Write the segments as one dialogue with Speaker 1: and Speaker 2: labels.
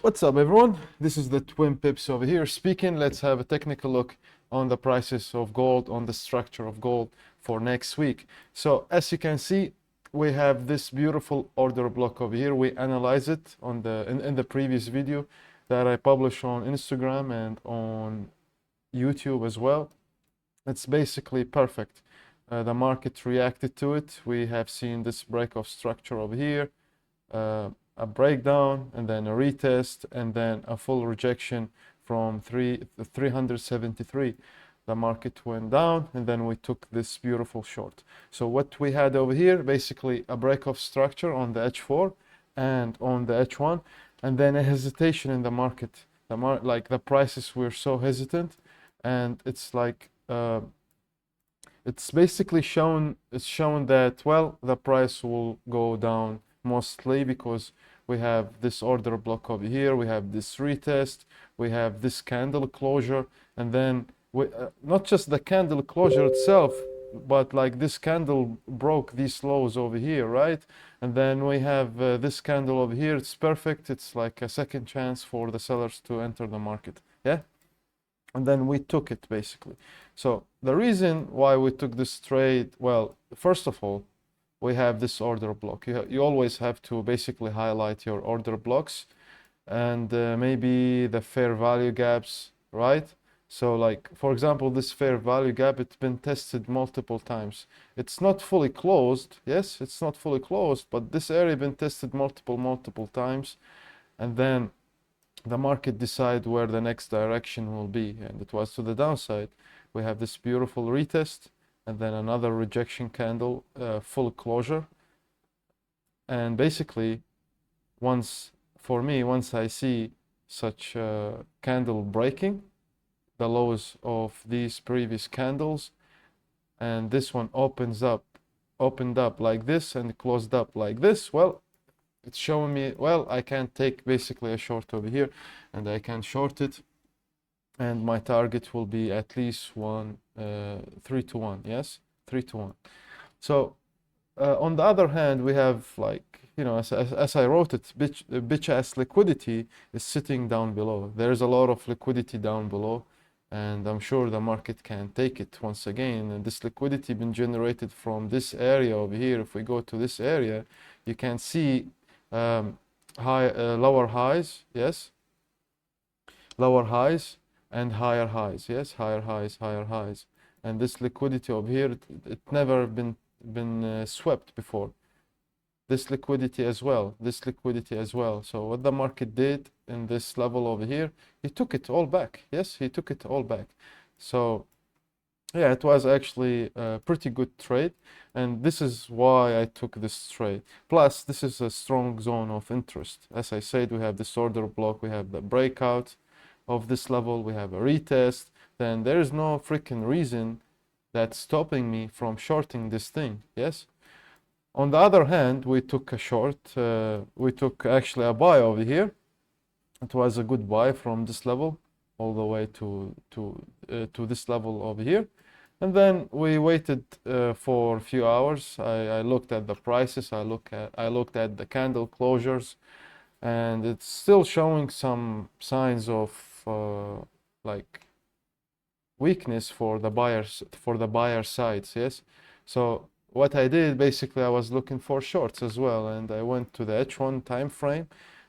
Speaker 1: What's up, everyone? This is the Twin Pips over here speaking. Let's have a technical look on the prices of gold, on the structure of gold for next week. So as you can see, we have this beautiful order block over here. We analyze it on in the previous video that I published on Instagram and on YouTube as well. It's basically perfect. The market reacted to it. We have seen this break of structure over here, a breakdown, and then a retest, and then a full rejection from 373. The market went down, and then we took this beautiful short. So what we had over here, basically a break of structure on the H4 and on the H1, and then a hesitation in the market. Like the prices were so hesitant, and it's like it's basically shown that, well, the price will go down mostly because we have this order block over here, we have this retest, we have this candle closure, and then not just the candle closure itself, but like this candle broke these lows over here, right? And then we have this candle over here. It's perfect. It's like a second chance for the sellers to enter the market. Yeah. And then we took it basically. So the reason why we took this trade, well, first of all, we have this order block. You always have to basically highlight your order blocks and maybe the fair value gaps, right? So like, for example, this fair value gap, it's been tested multiple times. It's not fully closed. Yes, it's not fully closed, but this area been tested multiple times. And then the market decide where the next direction will be, and it was to the downside. We have this beautiful retest and then another rejection candle, full closure. And basically, once I see such a candle breaking the lows of these previous candles, and this one opened up like this and closed up like this, well, it's showing me, well, I can take basically a short over here and I can short it, and my target will be at least 3 to 1. Yes, 3 to 1. So on the other hand, we have, like, you know, as I wrote it, bitch ass liquidity is sitting down below. There's a lot of liquidity down below, and I'm sure the market can take it once again. And this liquidity been generated from this area over here. If we go to this area, you can see lower highs, yes, lower highs and higher highs, yes, higher highs. And this liquidity over here, it never been swept before. This liquidity as well, this liquidity as well. So what the market did in this level over here, he took it all back. Yes, he took it all back. So yeah, it was actually a pretty good trade, and this is why I took this trade. Plus, this is a strong zone of interest. As I said, we have this order block, we have the breakout of this level, we have a retest. Then there is no freaking reason that's stopping me from shorting this thing. Yes. On the other hand, we took a short. We took actually a buy over here. It was a good buy from this level all the way to this level over here. And then we waited for a few hours. I looked at the prices. I looked at the candle closures, and it's still showing some signs of like weakness for the buyer sides. Yes. So what I did, basically, I was looking for shorts as well, and I went to the H1 time frame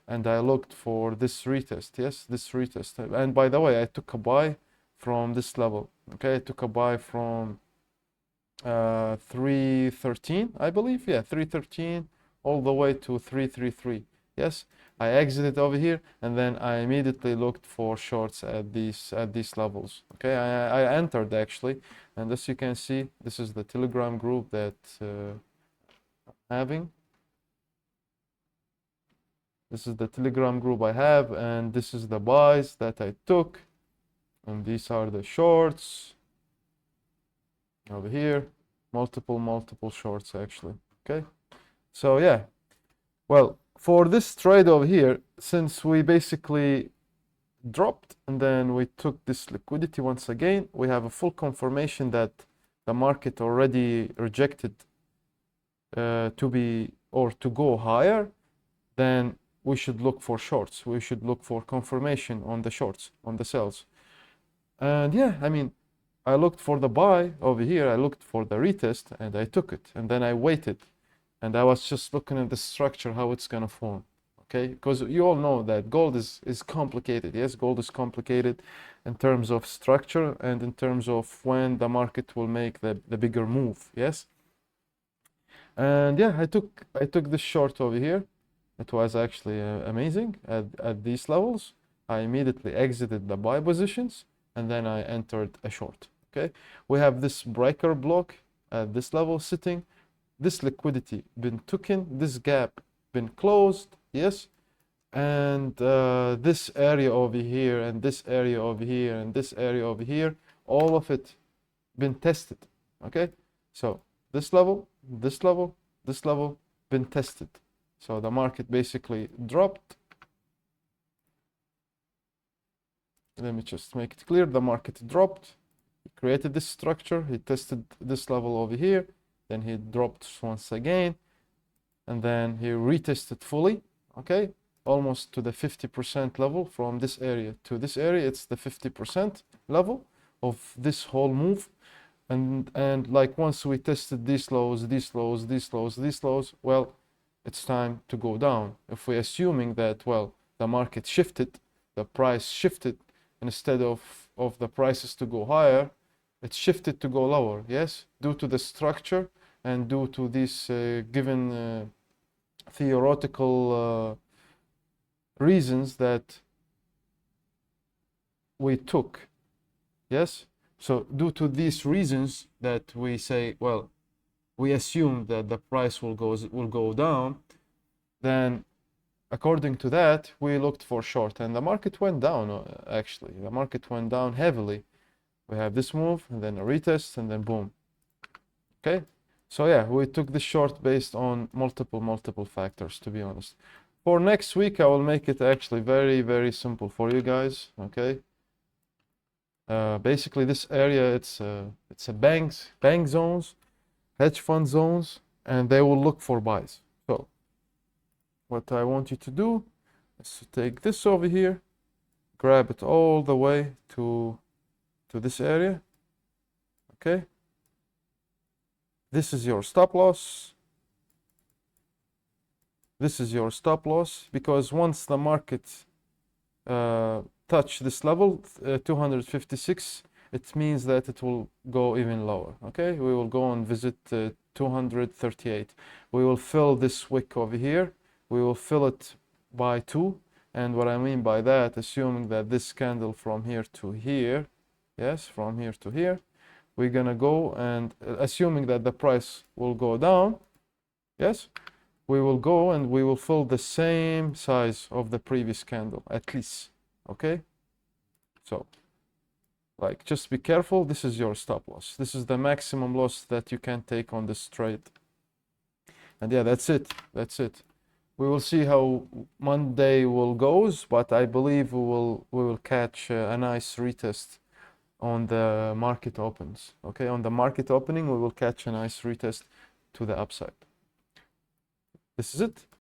Speaker 1: and I looked for this retest. Yes, this retest. And by the way, I took a buy from this level. Okay, I took a buy from 313, I believe. Yeah, 313 all the way to 333. Yes, I exited over here, and then I immediately looked for shorts at these levels. Okay, I entered actually, and as you can see, this is the Telegram group that I'm having. This is the Telegram group I have, and this is the buys that I took, and these are the shorts over here. Multiple shorts actually. Okay, so yeah, well, for this trade over here, since we basically dropped and then we took this liquidity once again, we have a full confirmation that the market already rejected to go higher. Then we should look for shorts. We should look for confirmation on the shorts, on the sells. And yeah, I mean, I looked for the buy over here. I looked for the retest and I took it. And then I waited. And I was just looking at the structure, how it's going to form. Okay, because you all know that gold is complicated. Yes, gold is complicated in terms of structure and in terms of when the market will make the bigger move. Yes. And yeah, I took this short over here. It was actually amazing at these levels. I immediately exited the buy positions and then I entered a short. Okay, we have this breaker block at this level sitting. This liquidity been taken, this gap been closed, yes, and this area over here and this area over here and this area over here, all of it been tested. Okay, so this level, this level, this level been tested. So the market basically dropped. Let me just make it clear. The market dropped. He created this structure. He tested this level over here. Then he dropped once again. And then he retested fully. Okay, almost to the 50% level from this area to this area. It's the 50% level of this whole move. And like once we tested these lows, these lows, these lows, these lows, well, it's time to go down. If we're assuming that, well, the market shifted, the price shifted, instead of the prices to go higher, it shifted to go lower, yes, due to the structure and due to these given theoretical reasons that we took, yes. So due to these reasons that we say, well, we assume that the price will go down, then according to that, we looked for short, and the market went down. Actually, the market went down heavily. We have this move, and then a retest, and then boom. Okay, so yeah, we took the short based on multiple factors, to be honest. For next week, I will make it actually very simple for you guys. Okay. Basically, this area, it's a bank zones, hedge fund zones, and they will look for buys. So what I want you to do is to take this over here, grab it all the way to this area. Okay, this is your stop loss. This is your stop loss, because once the market touch this level 256, it means that it will go even lower. Okay, we will go and visit 238. We will fill this wick over here. We will fill it by 2, and what I mean by that, assuming that this candle from here to here, yes, from here to here, we're gonna go and assuming that the price will go down, yes, we will go and we will fill the same size of the previous candle at least. Okay, so like just be careful. This is your stop loss. This is the maximum loss that you can take on this trade. And yeah, that's it. We will see how Monday will goes, but I believe we will catch a nice retest on the market opens. Okay, on the market opening, we will catch a nice retest to the upside. This is it.